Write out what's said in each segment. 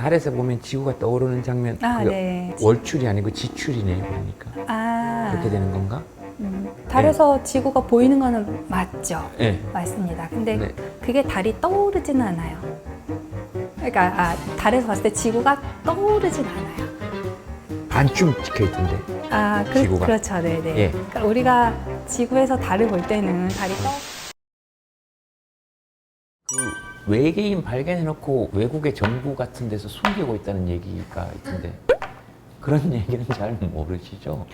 달에서 보면 지구가 떠오르는 장면, 네. 월출이 아니고 지출이네요, 그러니까. 그렇게 되는 건가? 달에서 지구가 보이는 거는 맞죠? 네. 맞습니다. 근데 네. 그게 달이 떠오르지는 않아요. 그러니까 달에서 봤을 때 지구가 떠오르진 않아요. 반쯤 찍혀 있던데. 지구가. 그렇죠. 네네. 예. 그러니까 우리가 지구에서 달을 볼 때는 달이 그 외계인 발견해놓고 외국의 정부 같은 데서 숨기고 있다는 얘기가 있던데 그런 얘기는 잘 모르시죠?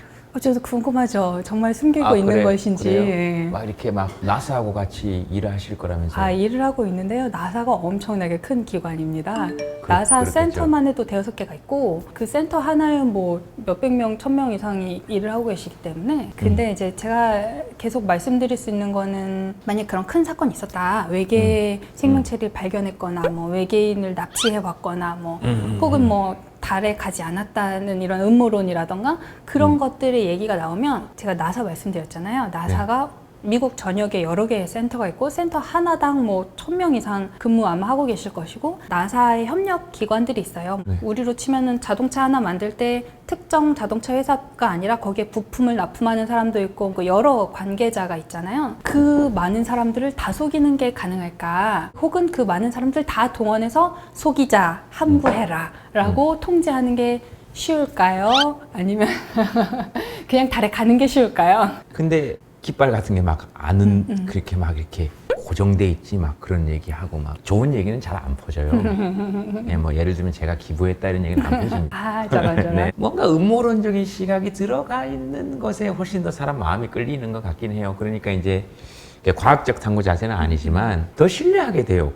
저도 궁금하죠. 정말 숨기고 있는 것인지. 그래요? 막 이렇게 막 나사하고 같이 일하실 거라면서요? 일을 하고 있는데요. 나사가 엄청나게 큰 기관입니다. 나사 그렇겠죠. 센터만 해도 5개가 있고 그 센터 하나에 뭐 몇백 명, 1000명 이상이 일을 하고 계시기 때문에 근데 이제 제가 계속 말씀드릴 수 있는 거는 만약 그런 큰 사건이 있었다. 외계 생명체를 발견했거나 뭐 외계인을 납치해 왔거나 뭐 혹은 뭐 달에 가지 않았다는 이런 음모론이라던가 그런 것들의 얘기가 나오면 제가 나사 말씀드렸잖아요. 나사가 미국 전역에 여러 개의 센터가 있고 센터 하나당 뭐 1000명 이상 근무 아마 하고 계실 것이고 나사의 협력 기관들이 있어요. 우리로 치면은 자동차 하나 만들 때 특정 자동차 회사가 아니라 거기에 부품을 납품하는 사람도 있고 그 여러 관계자가 있잖아요. 그 많은 사람들을 다 속이는 게 가능할까? 혹은 그 많은 사람들 다 동원해서 속이자, 함부해라 라고 통제하는 게 쉬울까요? 아니면 그냥 달에 가는 게 쉬울까요? 근데 깃발 같은 게 막 아는 그렇게 막 이렇게 고정돼 있지 막 그런 얘기하고 막 좋은 얘기는 잘 안 퍼져요. 네, 뭐 예를 들면 제가 기부했다 이런 얘기는 안 퍼집니다. 저런. 네, 뭔가 음모론적인 시각이 들어가 있는 것에 훨씬 더 사람 마음이 끌리는 것 같긴 해요. 그러니까 이제 과학적 탐구 자세는 아니지만 더 신뢰하게 돼요.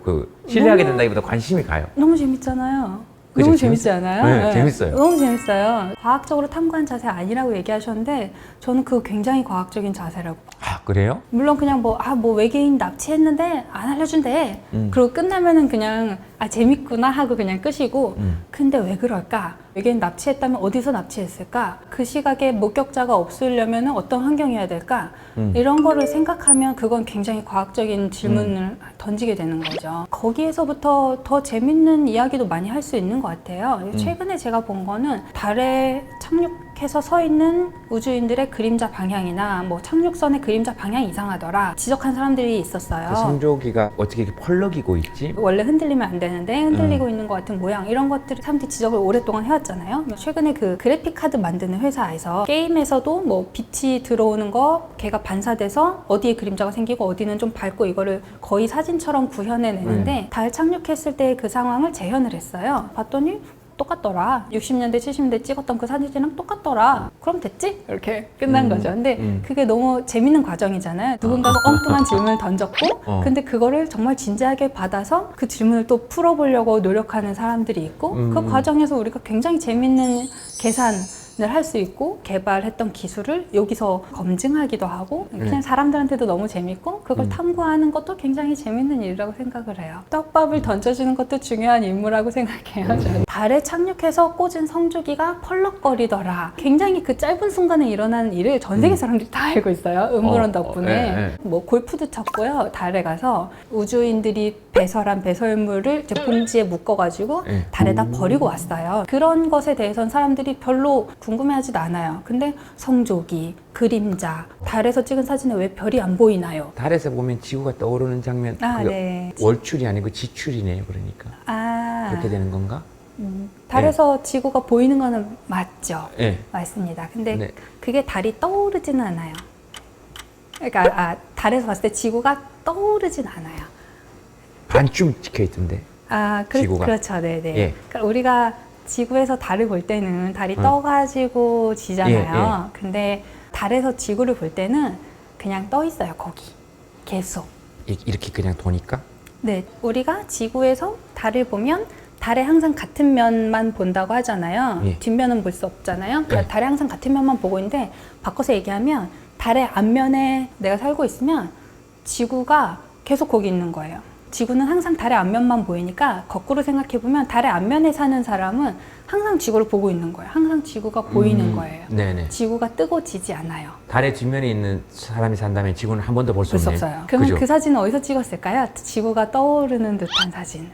신뢰하게 된다기보다 관심이 가요. 너무 재밌잖아요. 그죠? 너무 재밌지 않아요? 네, 재밌어요. 너무 재밌어요. 과학적으로 탐구한 자세 아니라고 얘기하셨는데 저는 그거 굉장히 과학적인 자세라고. 그래요? 물론 그냥 뭐 외계인 납치했는데 안 알려준대. 그리고 끝나면은 그냥 재밌구나 하고 그냥 끝이고. 근데 왜 그럴까? 외계인 납치했다면 어디서 납치했을까? 그 시각에 목격자가 없으려면 어떤 환경이어야 될까? 이런 거를 생각하면 그건 굉장히 과학적인 질문을 던지게 되는 거죠. 거기에서부터 더 재밌는 이야기도 많이 할 수 있는 것 같아요. 최근에 제가 본 거는 달에 착륙해서 서 있는 우주인들의 그림자 방향이나 뭐 착륙선의 그림자 방향이 이상하더라 지적한 사람들이 있었어요. 그 성조기가 어떻게 이렇게 펄럭이고 있지? 원래 흔들리면 안 되는데 흔들리고 있는 것 같은 모양 이런 것들을 사람들이 지적을 오랫동안 해왔잖아요. 최근에 그 그래픽 카드 만드는 회사에서 게임에서도 뭐 빛이 들어오는 거 걔가 반사돼서 어디에 그림자가 생기고 어디는 좀 밝고 이거를 거의 사진처럼 구현해내는데 달 착륙했을 때 그 상황을 재현을 했어요. 봤더니 똑같더라. 60년대, 70년대 찍었던 그 사진이랑 똑같더라. 그럼 됐지? 이렇게 끝난 거죠. 근데 그게 너무 재밌는 과정이잖아요. 누군가가 엉뚱한 질문을 던졌고 근데 그거를 정말 진지하게 받아서 그 질문을 또 풀어보려고 노력하는 사람들이 있고 그 과정에서 우리가 굉장히 재밌는 계산을 할 수 있고 개발했던 기술을 여기서 검증하기도 하고 그냥 사람들한테도 너무 재밌고 그걸 탐구하는 것도 굉장히 재밌는 일이라고 생각을 해요. 떡밥을 던져주는 것도 중요한 임무라고 생각해요. 저는. 달에 착륙해서 꽂은 성조기가 펄럭거리더라. 굉장히 그 짧은 순간에 일어나는 일을 전 세계 사람들이 다 알고 있어요. 음모론 덕분에. 뭐 골프도 쳤고요. 달에 가서 우주인들이 배설한 배설물을 이제 봉지에 묶어가지고 달에다 버리고 왔어요. 그런 것에 대해서는 사람들이 별로 궁금해하지도 않아요. 근데 성조기, 그림자, 달에서 찍은 사진에 왜 별이 안 보이나요? 달에서 보면 지구가 떠오르는 장면, 네. 월출이 아니고 지출이네요, 그러니까. 그렇게 되는 건가? 달에서 지구가 보이는 거는 맞죠? 네. 맞습니다. 근데 그게 달이 떠오르지는 않아요. 그러니까 달에서 봤을 때 지구가 떠오르진 않아요. 반쯤 찍혀 있던데. 지구가. 그렇죠. 네네. 그러니까 우리가 지구에서 달을 볼 때는 달이 떠가지고 지잖아요. 근데 달에서 지구를 볼 때는 그냥 떠 있어요, 거기. 계속. 이렇게 그냥 도니까? 네, 우리가 지구에서 달을 보면 달에 항상 같은 면만 본다고 하잖아요. 예. 뒷면은 볼 수 없잖아요. 그러니까 네. 달에 항상 같은 면만 보고 있는데 바꿔서 얘기하면 달의 앞면에 내가 살고 있으면 지구가 계속 거기 있는 거예요. 지구는 항상 달의 앞면만 보이니까 거꾸로 생각해보면 달의 앞면에 사는 사람은 항상 지구를 보고 있는 거예요. 항상 지구가 보이는 거예요. 네네. 지구가 뜨고 지지 않아요. 달의 뒷면에 있는 사람이 산다면 지구는 한 번도 볼 수 볼 수 없네. 없어요. 그러면 그죠? 그 사진은 어디서 찍었을까요? 지구가 떠오르는 듯한 사진.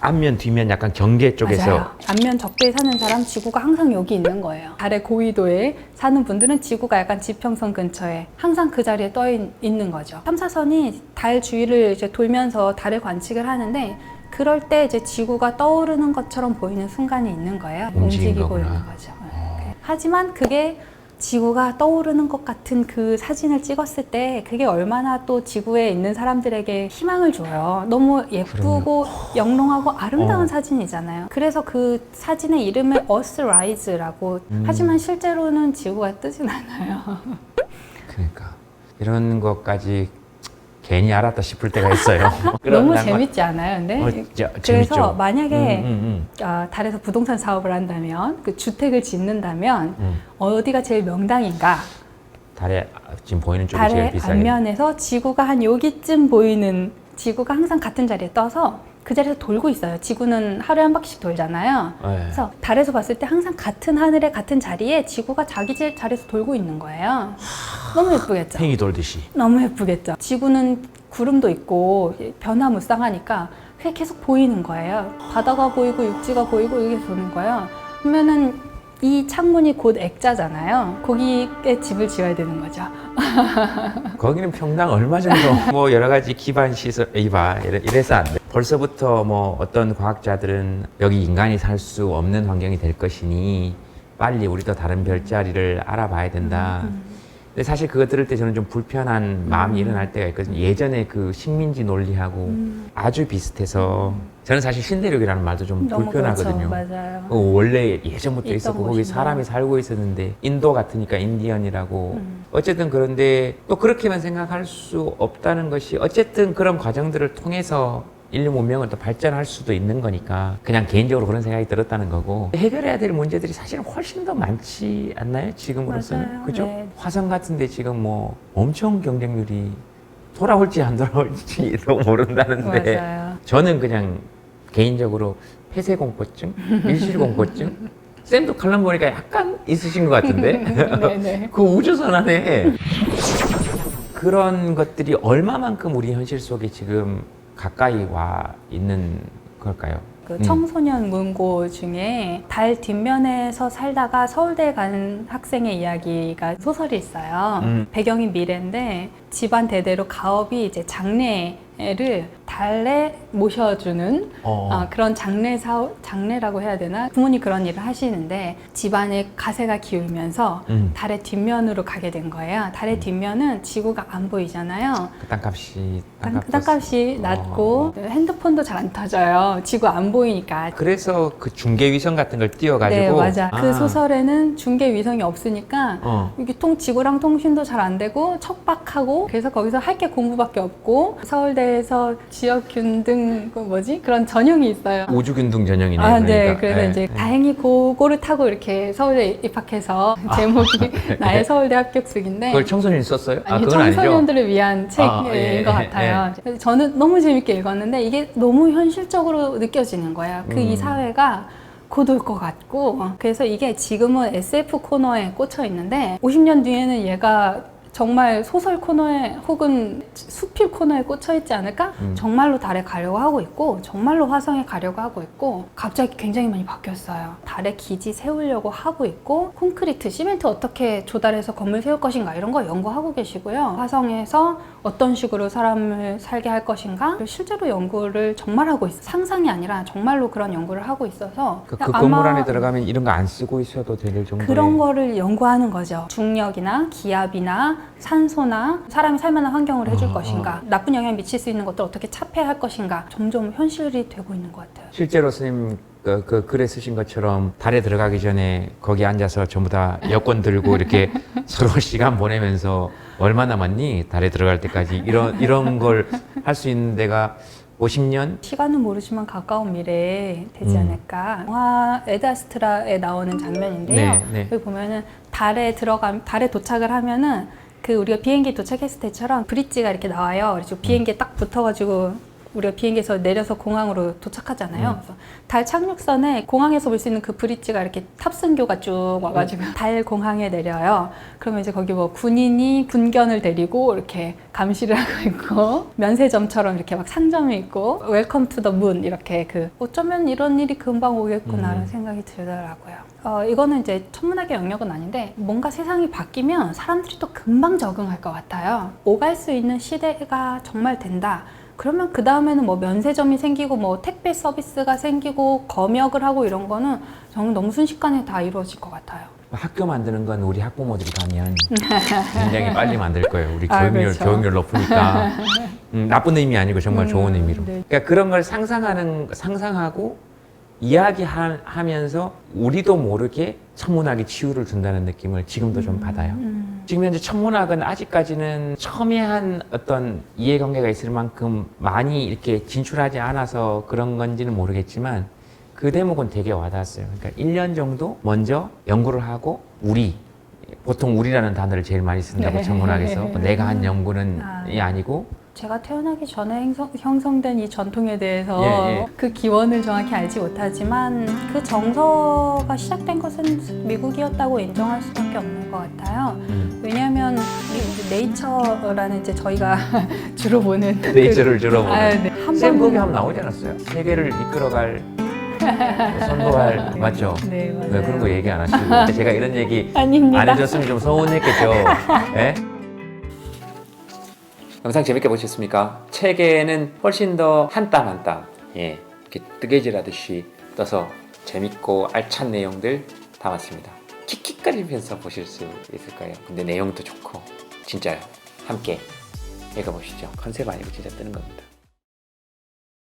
앞면 뒷면 약간 경계 쪽에서 맞아요. 앞면 적도에 사는 사람 지구가 항상 여기 있는 거예요. 달의 고위도에 사는 분들은 지구가 약간 지평선 근처에 항상 그 자리에 있는 거죠. 탐사선이 달 주위를 이제 돌면서 달을 관측을 하는데 그럴 때 이제 지구가 떠오르는 것처럼 보이는 순간이 있는 거예요. 움직이고 거구나. 있는 거죠. 하지만 그게 지구가 떠오르는 것 같은 그 사진을 찍었을 때 그게 얼마나 또 지구에 있는 사람들에게 희망을 줘요. 너무 예쁘고 영롱하고 아름다운 사진이잖아요. 그래서 그 사진의 이름을 Earthrise라고 하지만 실제로는 지구가 뜨진 않아요. 그러니까 이런 것까지 괜히 알았다 싶을 때가 있어요. 너무 재밌지 않아요? 근데 그래서 재밌죠. 만약에 달에서 부동산 사업을 한다면 그 주택을 짓는다면 어디가 제일 명당인가? 달에 지금 보이는 쪽이 제일 달의 비싸게. 앞면에서 지구가 한 여기쯤 보이는 지구가 항상 같은 자리에 떠서 그 자리에서 돌고 있어요. 지구는 하루에 한 바퀴씩 돌잖아요. 네. 그래서 달에서 봤을 때 항상 같은 하늘에 같은 자리에 지구가 자기 자리에서 돌고 있는 거예요. 너무 예쁘겠죠? 팽이 돌듯이. 너무 예쁘겠죠? 지구는 구름도 있고 변화무쌍하니까 그게 계속 보이는 거예요. 바다가 보이고 육지가 보이고 이게 도는 거예요. 그러면은 이 창문이 곧 액자잖아요. 거기에 집을 지어야 되는 거죠. 거기는 평당 얼마 정도? 뭐 여러 가지 기반 시설, 이래서 안 돼. 벌써부터 뭐 어떤 과학자들은 여기 인간이 살 수 없는 환경이 될 것이니 빨리 우리도 다른 별자리를 알아봐야 된다. 근데 사실 그거 들을 때 저는 좀 불편한 마음이 일어날 때가 있거든요. 예전에 그 식민지 논리하고 아주 비슷해서 저는 사실 신대륙이라는 말도 좀 너무 불편하거든요. 그렇죠. 맞아요. 원래 예전부터 있던 있었고 거기 곳인데. 사람이 살고 있었는데 인도 같으니까 인디언이라고 어쨌든 그런데 또 그렇게만 생각할 수 없다는 것이 어쨌든 그런 과정들을 통해서 인류 문명을 더 발전할 수도 있는 거니까 그냥 개인적으로 그런 생각이 들었다는 거고 해결해야 될 문제들이 사실은 훨씬 더 많지 않나요? 지금으로서는 맞아요. 그죠? 네. 화성 같은데 지금 뭐 엄청 경쟁률이 돌아올지 안 돌아올지도 모른다는데 맞아요. 저는 그냥 개인적으로 폐쇄공포증, 밀실공포증 쌤도 칼럼 보니까 약간 있으신 것 같은데 네네. 그 우주선 안에 그런 것들이 얼마만큼 우리 현실 속에 지금 가까이 와 있는 걸까요? 그 청소년 문고 중에 달 뒷면에서 살다가 서울대에 가는 학생의 이야기가 소설이 있어요. 배경이 미래인데 집안 대대로 가업이 이제 장례를 달에 모셔주는 그런 장례라고 해야 되나? 부모님 그런 일을 하시는데 집안의 가세가 기울면서 달의 뒷면으로 가게 된 거예요. 달의 뒷면은 지구가 안 보이잖아요. 그 땅값이 땅값이 낮고 핸드폰도 잘 안 터져요. 지구 안 보이니까. 그래서 그 중계 위성 같은 걸 띄워가지고 네, 맞아. 그 소설에는 중계 위성이 없으니까 이게 지구랑 통신도 잘 안 되고 척박하고 그래서 거기서 할 게 공부밖에 없고 서울대에서 지역균 등 그런 전형이 있어요. 우주균등 전형이네요. 아, 네. 그러니까. 그래서 이제 다행히 그거를 타고 이렇게 서울대 입학해서 제목이 나의 서울대 합격수기인데 그걸 청소년이 썼어요? 아니, 그건 아니죠? 청소년들을 위한 책인 예, 것 같아요. 그래서 저는 너무 재밌게 읽었는데 이게 너무 현실적으로 느껴지는 거예요. 이 사회가 곧 올 것 같고 그래서 이게 지금은 SF 코너에 꽂혀 있는데 50년 뒤에는 얘가 정말 소설 코너에 혹은 수필 코너에 꽂혀 있지 않을까? 정말로 달에 가려고 하고 있고 정말로 화성에 가려고 하고 있고 갑자기 굉장히 많이 바뀌었어요. 달에 기지 세우려고 하고 있고 콘크리트, 시멘트 어떻게 조달해서 건물 세울 것인가 이런 거 연구하고 계시고요. 화성에서 어떤 식으로 사람을 살게 할 것인가 실제로 연구를 정말 하고 있어요. 상상이 아니라 정말로 그런 연구를 하고 있어서 그 건물 안에 들어가면 이런 거 안 쓰고 있어도 될 정도의 그런 거를 연구하는 거죠. 중력이나 기압이나 산소나 사람이 살만한 환경을 해줄 것인가 나쁜 영향을 미칠 수 있는 것들 어떻게 차폐할 것인가 점점 현실이 되고 있는 것 같아요. 실제로 스님 그 글에 쓰신 것처럼 달에 들어가기 전에 거기 앉아서 전부 다 여권 들고 이렇게 서로 시간 보내면서 얼마 남았니? 달에 들어갈 때까지 이런 걸 할 수 있는 데가 50년? 시간은 모르지만 가까운 미래에 되지 않을까. 영화 에드아스트라에 나오는 장면인데요. 네, 네. 여기 보면은 달에 도착을 하면은 그 우리가 비행기 도착했을 때처럼 브릿지가 이렇게 나와요. 그래서 비행기에 딱 붙어가지고 우리가 비행기에서 내려서 공항으로 도착하잖아요. 그래서 달 착륙선에 공항에서 볼 수 있는 그 브릿지가 이렇게 탑승교가 쭉 와가지고 달 공항에 내려요. 그러면 이제 거기 뭐 군인이 군견을 데리고 이렇게 감시를 하고 있고 면세점처럼 이렇게 막 상점이 있고 웰컴 투 더 문 이렇게 그 어쩌면 이런 일이 금방 오겠구나라는 생각이 들더라고요. 이거는 이제 천문학의 영역은 아닌데 뭔가 세상이 바뀌면 사람들이 또 금방 적응할 것 같아요. 오갈 수 있는 시대가 정말 된다. 그러면 그 다음에는 뭐 면세점이 생기고 뭐 택배 서비스가 생기고 검역을 하고 이런 거는 정말 너무 순식간에 다 이루어질 것 같아요. 학교 만드는 건 우리 학부모들이 가면 굉장히 빨리 만들 거예요. 우리 그렇죠. 교육열 높으니까. 나쁜 의미 아니고 정말 좋은 의미로. 네. 그러니까 그런 걸 상상하고 이야기하면서 우리도 모르게 천문학이 치유를 준다는 느낌을 지금도 좀 받아요. 지금 현재 천문학은 아직까지는 첨예한 어떤 이해관계가 있을 만큼 많이 이렇게 진출하지 않아서 그런 건지는 모르겠지만 그 대목은 되게 와닿았어요. 그러니까 1년 정도 먼저 연구를 하고 보통 우리라는 단어를 제일 많이 쓴다고 네. 천문학에서 내가 한 연구는 이 아니고 제가 태어나기 전에 형성된 이 전통에 대해서 예. 그 기원을 정확히 알지 못하지만 그 정서가 시작된 것은 미국이었다고 인정할 수밖에 없는 것 같아요. 음. 왜냐하면 이제 네이처라는 이제 저희가 주로 보는 네이처를 주로 보는 네. 쌤 거기 한번 나오지 않았어요? 세계를 이끌어갈 선도할 맞죠? 네, 맞아요. 왜 그런 거 얘기 안 하시고 제가 이런 얘기 아닙니다. 안 해줬으면 좀 서운했겠죠. 예? 영상 재밌게 보셨습니까? 책에는 훨씬 더 한 땀 한 땀 이렇게 뜨개질하듯이 떠서 재밌고 알찬 내용들 담았습니다. 킥킥거리면서 보실 수 있을 거예요. 근데 내용도 좋고 진짜요. 함께 읽어보시죠. 컨셉 아니고 진짜 뜨는 겁니다.